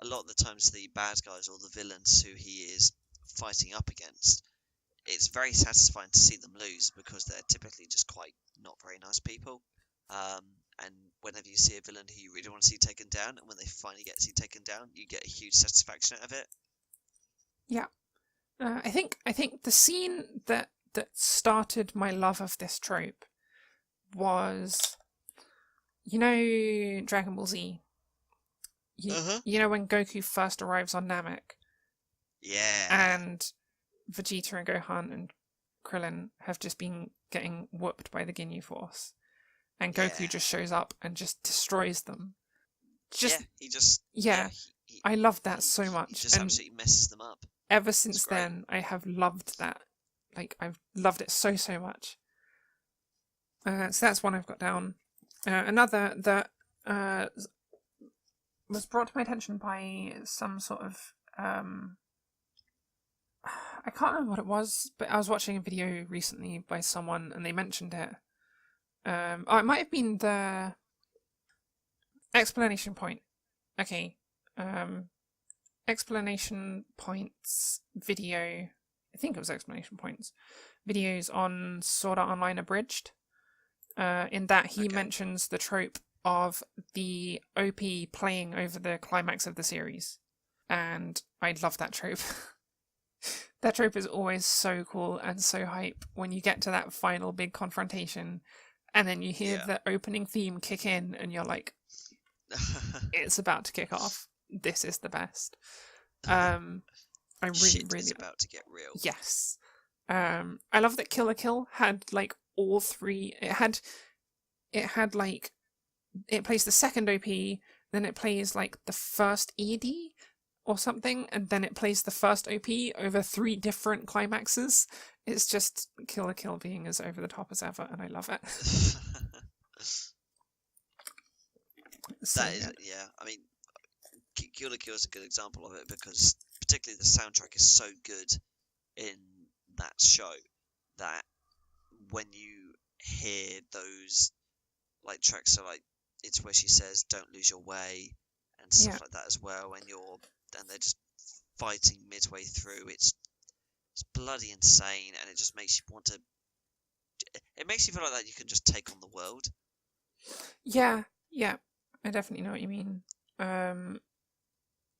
a lot of the times the bad guys or the villains who he is fighting up against, it's very satisfying to see them lose, because they're typically just quite not very nice people. And whenever you see a villain who you really want to see taken down, and when they finally get to see taken down, you get a huge satisfaction out of it. Yeah. I think the scene that started my love of this trope was, you know, Dragon Ball Z. You know when Goku first arrives on Namek? Yeah. And Vegeta and Gohan and Krillin have just been getting whooped by the Ginyu Force. And Goku just shows up and just destroys them. I love that so much. He just absolutely messes them up. Ever since then, I have loved that. Like, I've loved it so, so much. So that's one I've got down. Another that was brought to my attention by some sort of... I can't remember what it was, but I was watching a video recently by someone and they mentioned it. It might have been the explanation point. Okay. Explanation points video. I think it was explanation points. videos on Sword Art Online Abridged. In that he Okay. mentions the trope of the OP playing over the climax of the series, and I love that trope. That trope is always so cool and so hype when you get to that final big confrontation, and then you hear Yeah. the opening theme kick in, and you're like, it's about to kick off. This is the best. I really, Shit really is about to get real. yes. I love that Kill la Kill had like all three. It had like it plays the second OP, then it plays like the first ED or something, and then it plays the first OP over 3 different climaxes. It's just Kill la Kill being as over the top as ever, and I love it. So, That is, yeah. I mean, Kill la Kill is a good example of it because particularly the soundtrack is so good in that show that when you hear those like tracks, so like it's where she says "Don't lose your way" and stuff yeah, like that as well, and they're just fighting midway through. It's bloody insane, and it just makes you want to. It makes you feel like that you can just take on the world. yeah, yeah. I definitely know what you mean.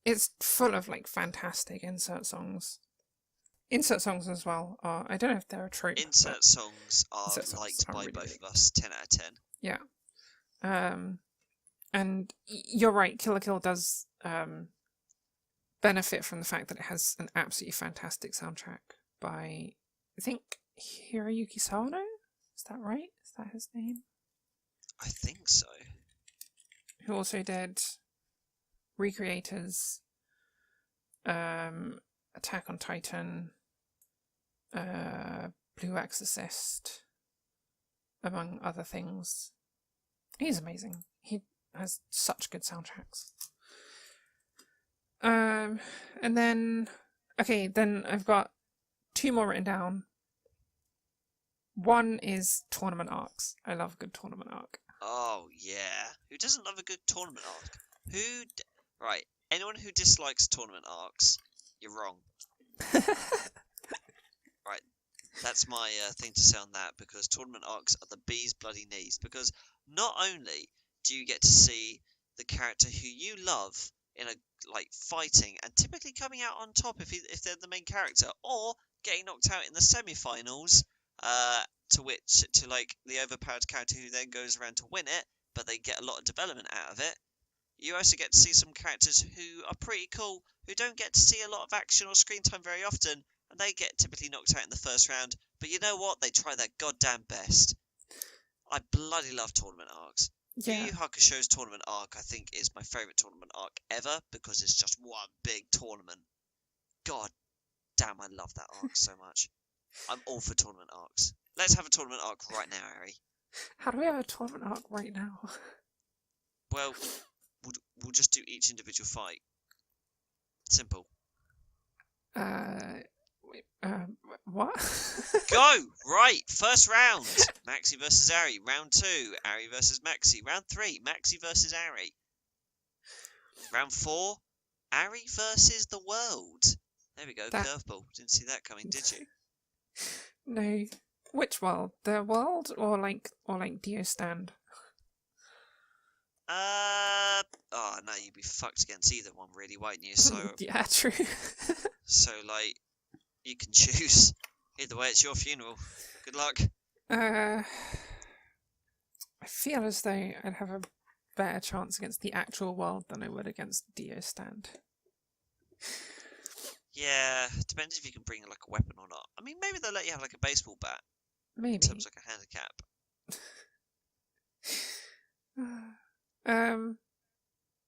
It's full of like fantastic insert songs. Insert songs as well are, I don't know if they're a trope, but Insert songs are insert songs liked are by really, both really of us. 10 out of 10. yeah. And you're right, Kill la Kill does benefit from the fact that it has an absolutely fantastic soundtrack by, I think, Hiroyuki Sawano? Is that right? Is that his name? I think so. Who also did Recreators, Attack on Titan, Blue Exorcist, among other things. He's amazing. He has such good soundtracks. And then, okay, then I've got 2 more written down. One is tournament arcs. I love a good tournament arc. Oh, yeah. Who doesn't love a good tournament arc? Right, anyone who dislikes tournament arcs, you're wrong. Right, that's my thing to say on that, because tournament arcs are the bee's bloody knees. Because not only do you get to see the character who you love in a like fighting and typically coming out on top if they're the main character, or getting knocked out in the semi-finals, to like the overpowered character who then goes around to win it, but they get a lot of development out of it. You also get to see some characters who are pretty cool, who don't get to see a lot of action or screen time very often, and they get typically knocked out in the first round. But you know what? They try their goddamn best. I bloody love tournament arcs. Yu Yeah. Yu Hakusho's tournament arc, I think, is my favourite tournament arc ever because it's just one big tournament. God damn, I love that arc so much. I'm all for tournament arcs. Let's have a tournament arc right now, Ary. How do we have a tournament arc right now? Well, we'll just do each individual fight. Simple. What? Go! Right, first round. Maxy versus Ary. Round 2, Ary versus Maxy. Round 3, Maxy versus Ary. Round 4, Ary versus the world. There we go, curveball. Didn't see that coming, did you? No. Which world? The world or like Dio Stand? Oh no, you'd be fucked against either one, really, won't you? So, yeah, true. so like, you can choose. Either way, it's your funeral. Good luck. I feel as though I'd have a better chance against the actual world than I would against Dio Stand. Yeah, depends if you can bring like a weapon or not. I mean, maybe they'll let you have like a baseball bat. Maybe. In terms of like a handicap.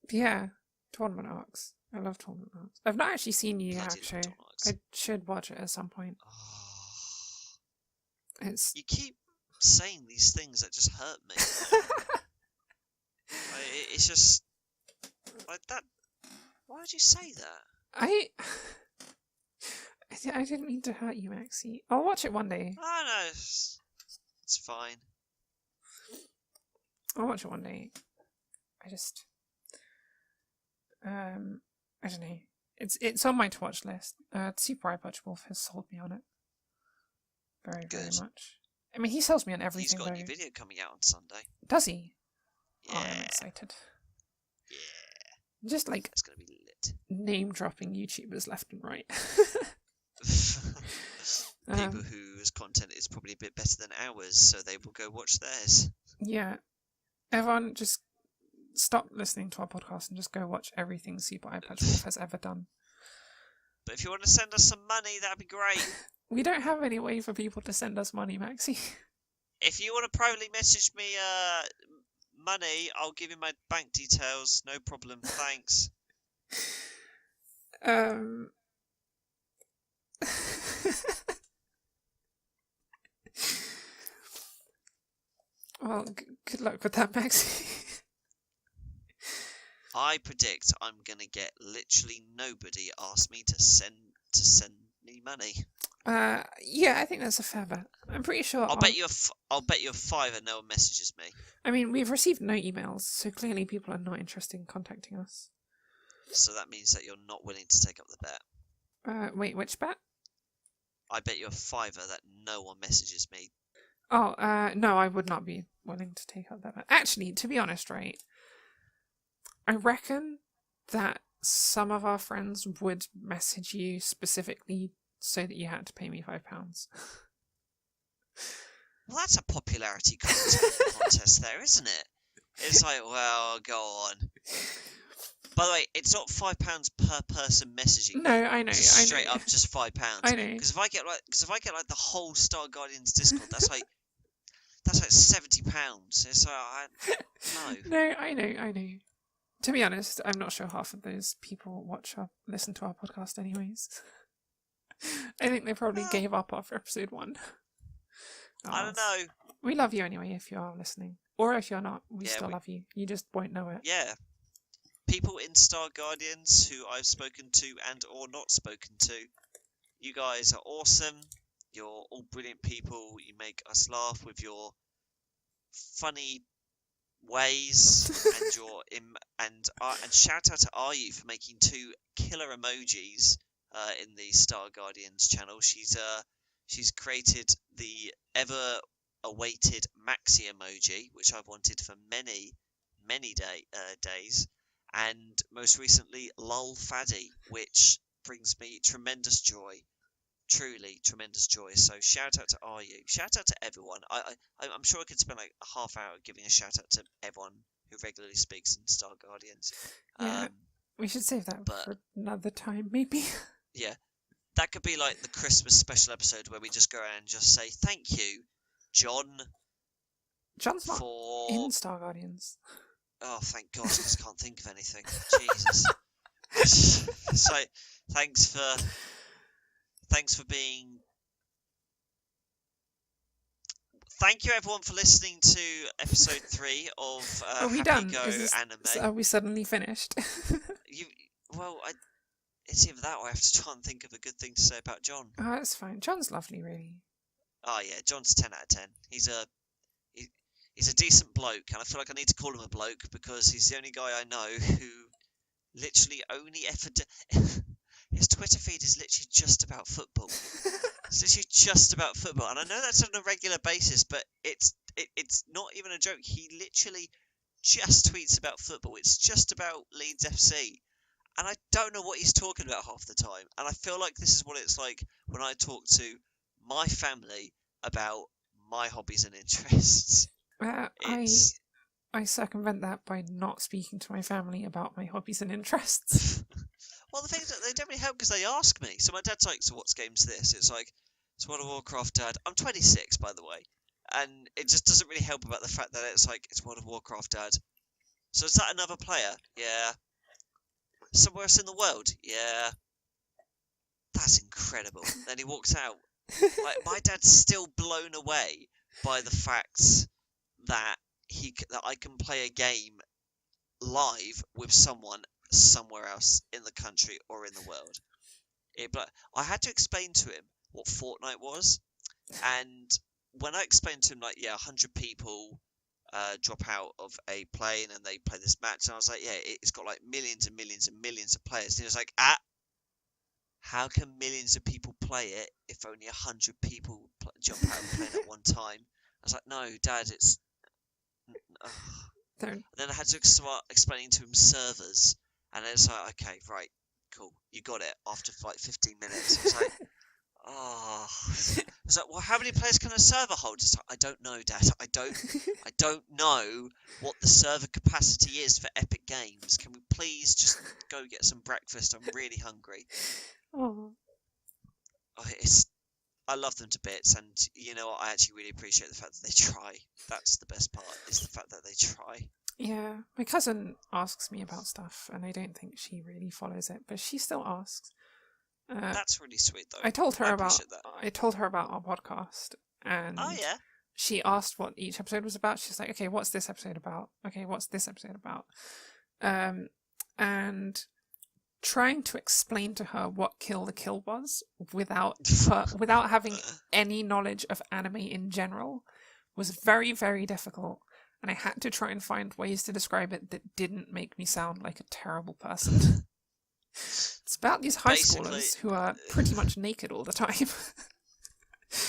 Yeah, tournament arcs. I love tournament arcs. I've not actually seen Yu Yu Bloody love Hakusho. tournament arcs. I should watch it at some point. Oh, It's you keep saying these things that just hurt me. It's just like that. Why would you say that? I didn't mean to hurt you, Maxy. I'll watch it one day. Oh no, it's fine. I'll watch it one day. I just I don't know. It's on my to watch list. Super iPod Wolf has sold me on it. very, very Good. much. I mean, he sells me on He's everything, got a though. new video coming out on Sunday. Does he? Yeah. Oh, I'm excited. Yeah. Just like It's gonna be lit. name dropping YouTubers left and right. People whose content is probably a bit better than ours, so they will go watch theirs. Yeah. Everyone just stop listening to our podcast and just go watch everything Super Eye Patch Wolf has ever done. But if you want to send us some money, that'd be great. We don't have any way for people to send us money, Maxy. If you want to privately message me money, I'll give you my bank details. No problem. Thanks. Well, good luck with that, Maxy. I predict I'm gonna get literally nobody ask me to send me money. Yeah, I think that's a fair bet. I'm pretty sure. I'll bet you a $5 no one messages me. I mean, we've received no emails, so clearly people are not interested in contacting us. So that means that you're not willing to take up the bet. Wait, which bet? I bet you a $5 that no one messages me. Oh, no, I would not be willing to take up that bet. Actually, to be honest, right, I reckon that some of our friends would message you specifically so that you had to pay me £5. Well, that's a popularity contest there, isn't it? It's like, well, go on. By the way, it's not £5 per person messaging. No, I know. Straight up, just £5. I know. Because if I get like the whole Star Guardians Discord, that's like £70. It's like no. No, I know. To be honest, I'm not sure half of those people listen to our podcast anyways. I think they probably gave up after episode 1. I don't know. We love you anyway if you are listening. Or if you're not, we still love you. You just won't know it. Yeah. People in Star Guardians who I've spoken to and or not spoken to, you guys are awesome. You're all brilliant people. You make us laugh with your funny ways and shout out to Ary for making 2 killer emojis in the Star Guardians channel. She's created the ever awaited Maxy emoji, which I've wanted for many days, and most recently lol faddy, which brings me tremendous joy. Truly tremendous joy. So shout out to Ary. Shout out to everyone. I'm sure I could spend like a half hour giving a shout out to everyone who regularly speaks in Star Guardians. Yeah, we should save that for another time, maybe. Yeah, that could be like the Christmas special episode where we just go around and just say thank you, John. John's not in Star Guardians. Oh, thank God, because I can't think of anything. Jesus. So thanks for being. Thank you everyone for listening to episode 3 of Are we Happy done? Go Anime. Are we suddenly finished? It's either that or I have to try and think of a good thing to say about John. Oh, that's fine. John's lovely, really. Oh yeah, John's 10 out of 10. He's a decent bloke, and I feel like I need to call him a bloke because he's the only guy I know who literally only his Twitter feed is literally just about football. It's literally just about football, and I know that's on a regular basis, but it's not even a joke. He literally just tweets about football. It's just about Leeds FC, and I don't know what he's talking about half the time. And I feel like this is what it's like when I talk to my family about my hobbies and interests. I circumvent that by not speaking to my family about my hobbies and interests. Well, the thing is that they don't really help because they ask me. So my dad's like, so what's game's this? It's like, it's World of Warcraft, Dad. I'm 26, by the way. And it just doesn't really help about the fact that it's like, it's World of Warcraft, Dad. So is that another player? Yeah. Somewhere else in the world? Yeah. That's incredible. Then he walks out. Like, my dad's still blown away by the fact that I can play a game live with someone somewhere else in the country or in the world. I had to explain to him what Fortnite was, and when I explained to him, like, 100 people drop out of a plane and they play this match, and I was like, it's got like millions and millions and millions of players. And he was like, how can millions of people play it if only 100 people jump out of a plane at one time. I was like, no, Dad, it's. Ugh. And then I had to start explaining to him servers, and it's like, okay, right, cool, you got it. After like 15 minutes, it's like, oh, it's like, well, how many players can a server hold? It's like, I don't know, Dad. I don't know what the server capacity is for Epic Games. Can we please just go get some breakfast? I'm really hungry. Oh. I love them to bits, and you know what? I actually really appreciate the fact that they try. That's the best part, is the fact that they try. Yeah, my cousin asks me about stuff, and I don't think she really follows it, but she still asks. That's really sweet, though. I told her about that. our podcast, and Oh yeah. she asked what each episode was about. She's like, "Okay, what's this episode about? Okay, what's this episode about?" And trying to explain to her what Kill the Kill was without having any knowledge of anime in general was very, very difficult. And I had to try and find ways to describe it that didn't make me sound like a terrible person. It's about these high schoolers who are pretty much naked all the time.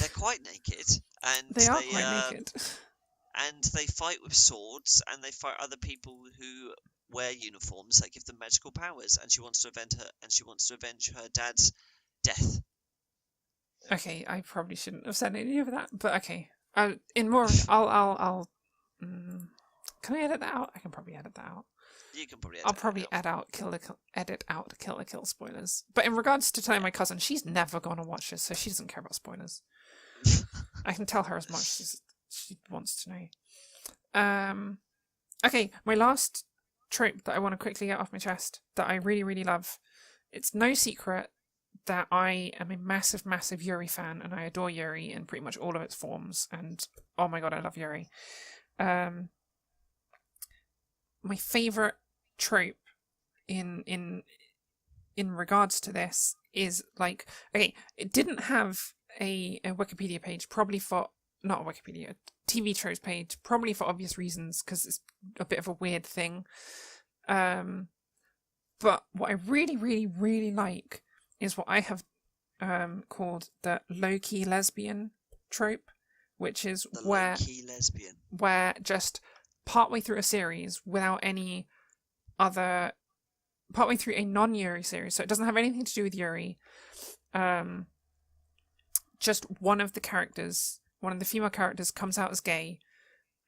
They're quite naked, and they are quite naked. And they fight with swords, and they fight other people who wear uniforms that give them magical powers. And she wants to avenge her dad's death. Okay, I probably shouldn't have said any of that, but okay. I'll. Can I edit that out? I can probably edit that out. You can probably. I'll probably edit out Kill the Kill spoilers. But in regards to telling my cousin, she's never gonna watch this, so she doesn't care about spoilers. I can tell her as much as she wants to know. Okay, my last trope that I want to quickly get off my chest that I really, really love. It's no secret that I am a massive, massive Yuri fan, and I adore Yuri in pretty much all of its forms. And oh my god, I love Yuri. My favorite trope in regards to this is like, okay, it didn't have a Wikipedia page, probably for not a Wikipedia, a TV Tropes page, probably for obvious reasons because it's a bit of a weird thing. But what I really, really, really like is what I have called the low-key lesbian trope, which is where just partway through a series without any other, partway through a non-Yuri series, so it doesn't have anything to do with Yuri, just one of the female characters comes out as gay,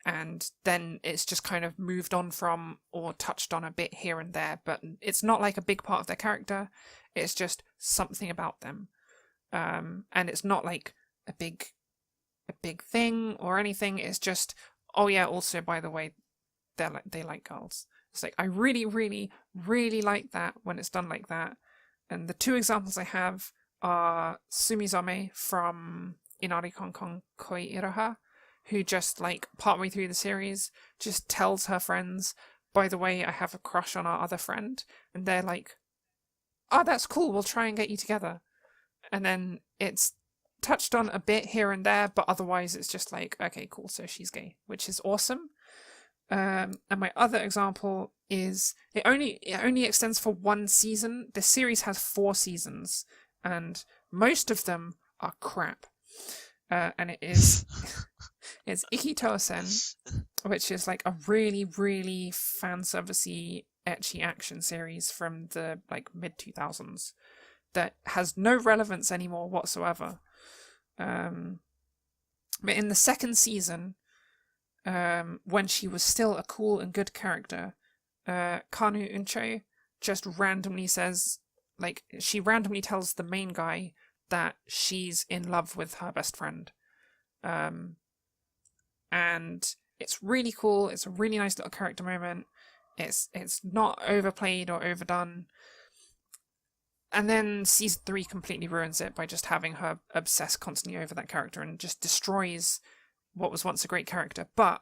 and then it's just kind of moved on from or touched on a bit here and there, but it's not like a big part of their character, it's just something about them. And it's not like a big thing or anything, it's just, oh yeah, also by the way, they like girls. It's like, I really, really, really like that when it's done like that. And the two examples I have are Sumizome from Inari Konkon Koi Iraha, who just like partway through the series just tells her friends, by the way, I have a crush on our other friend, and they're like, oh, that's cool, we'll try and get you together. And then it's touched on a bit here and there, but otherwise it's just like, okay, cool, so she's gay, which is awesome. And my other example is it only extends for one season. The series has 4 seasons, and most of them are crap. And it is it's Ikitosen, which is like a really, really fan servicey, ecchi action series from the like mid 2000s that has no relevance anymore whatsoever. But in the second season, when she was still a cool and good character, Kanu Uncho just randomly says, like, she randomly tells the main guy that she's in love with her best friend. And it's really cool, it's a really nice little character moment, it's not overplayed or overdone. And then season 3 completely ruins it by just having her obsess constantly over that character and just destroys what was once a great character. But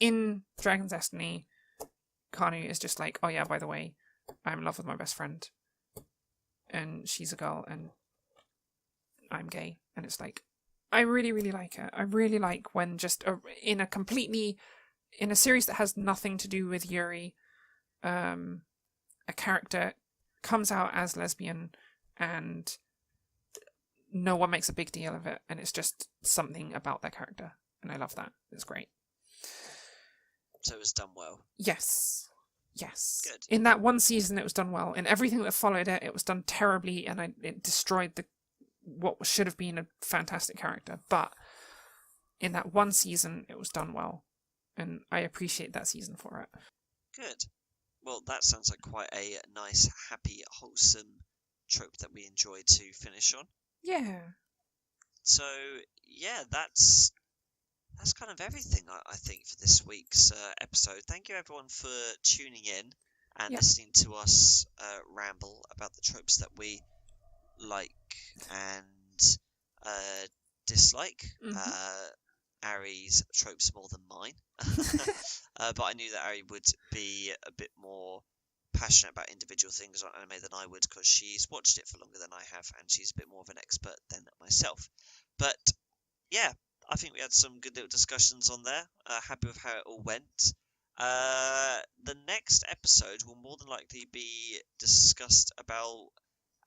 in Dragon's Destiny, Kanu is just like, oh yeah, by the way, I'm in love with my best friend, and she's a girl, and I'm gay. And it's like, I really, really like it. I really like when just in a series that has nothing to do with Yuri, a character comes out as lesbian and no one makes a big deal of it, and it's just something about their character, and I love that. It's great. So it was done well. Yes. Good. In that one season, it was done well. In everything that followed it, it was done terribly, and it destroyed what should have been a fantastic character. But in that one season, it was done well, and I appreciate that season for it. Good. Well, that sounds like quite a nice, happy, wholesome trope that we enjoy to finish on. Yeah. So, yeah, that's kind of everything, I think, for this week's episode. Thank you, everyone, for tuning in and listening to us ramble about the tropes that we like and dislike. Mm-hmm. Ary's tropes more than mine. But I knew that Ary would be a bit more passionate about individual things on anime than I would, because she's watched it for longer than I have, and she's a bit more of an expert than myself. But yeah, I think we had some good little discussions on there. Happy with how it all went. The next episode will more than likely be discussed about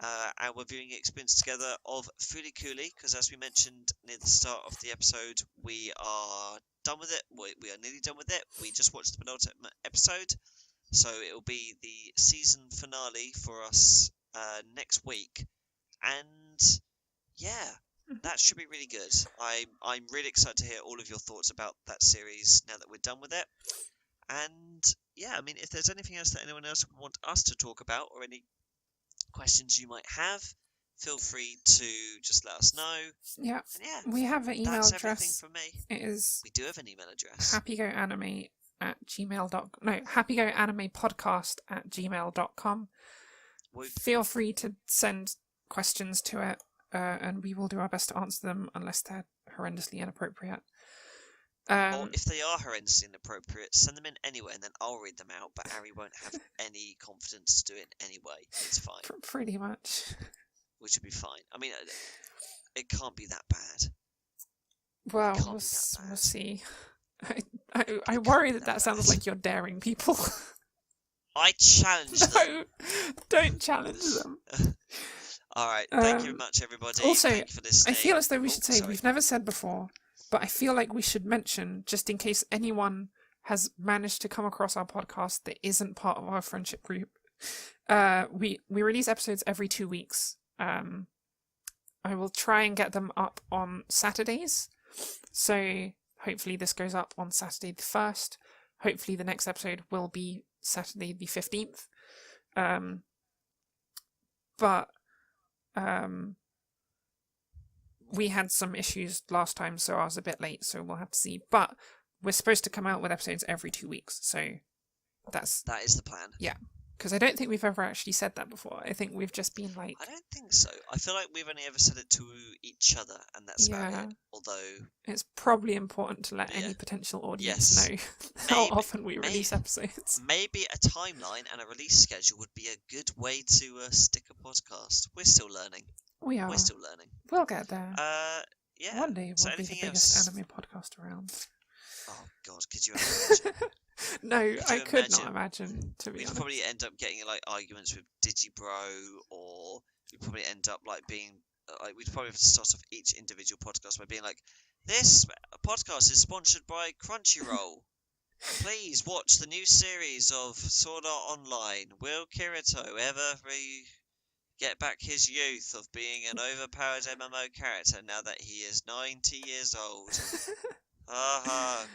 our viewing experience together of Fooly Cooly, because as we mentioned near the start of the episode, we are done with it. We are nearly done with it. We just watched the penultimate episode, so it will be the season finale for us next week, and yeah, that should be really good. I'm really excited to hear all of your thoughts about that series now that we're done with it. And yeah, I mean, if there's anything else that anyone else would want us to talk about, or any questions you might have, feel free to just let us know. Yeah. And yeah, we have an email that's address. everything from me. It is We do have an email address. happygoanimepodcast@gmail.com. Feel free to send questions to it, and we will do our best to answer them unless they're horrendously inappropriate. Or if they are horrendously inappropriate, send them in anyway, and then I'll read them out, but Ary won't have any confidence to do it anyway. It's fine. Pretty much. Which would be fine. I mean, it can't be that bad. Well, we'll see. I worry that sounds like you're daring people. I challenge them. No, don't challenge them. Alright, thank you very much, everybody. Also, thank you for listening. I feel as though we should say, we've never said before, but I feel like we should mention, just in case anyone has managed to come across our podcast that isn't part of our friendship group, we release episodes every 2 weeks. I will try and get them up on Saturdays, so hopefully this goes up on Saturday the 1st. Hopefully the next episode will be Saturday the 15th. But we had some issues last time, so I was a bit late, so we'll have to see. But we're supposed to come out with episodes every 2 weeks, so that is the plan. Yeah, because I don't think we've ever actually said that before. I think we've just been like... I don't think so. I feel like we've only ever said it to each other, and that's about it. Although... It's probably important to let any potential audience know how often we release episodes. Maybe a timeline and a release schedule would be a good way to stick a podcast. We're still learning. We are. We're still learning. We'll get there. Yeah. One day we'll be the biggest anime podcast around. Oh God, could you imagine? No, I could not imagine, to be honest. We'd probably end up getting like arguments with Digibro, or we'd probably end up like being like, we'd probably have to start off each individual podcast by being like, this podcast is sponsored by Crunchyroll. Please watch the new series of Sword Art Online. Will Kirito ever get back his youth of being an overpowered MMO character now that he is 90 years old?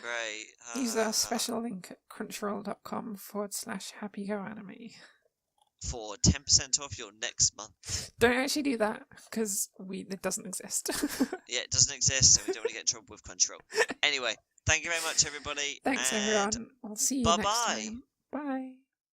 Great. Use our special link at crunchyroll.com/happygoanime. For 10% off your next month. Don't actually do that, because it doesn't exist. Yeah, it doesn't exist, and we don't want to get in trouble with Crunchyroll. Anyway, thank you very much, everybody. Thanks, everyone. I'll see you next time. Bye.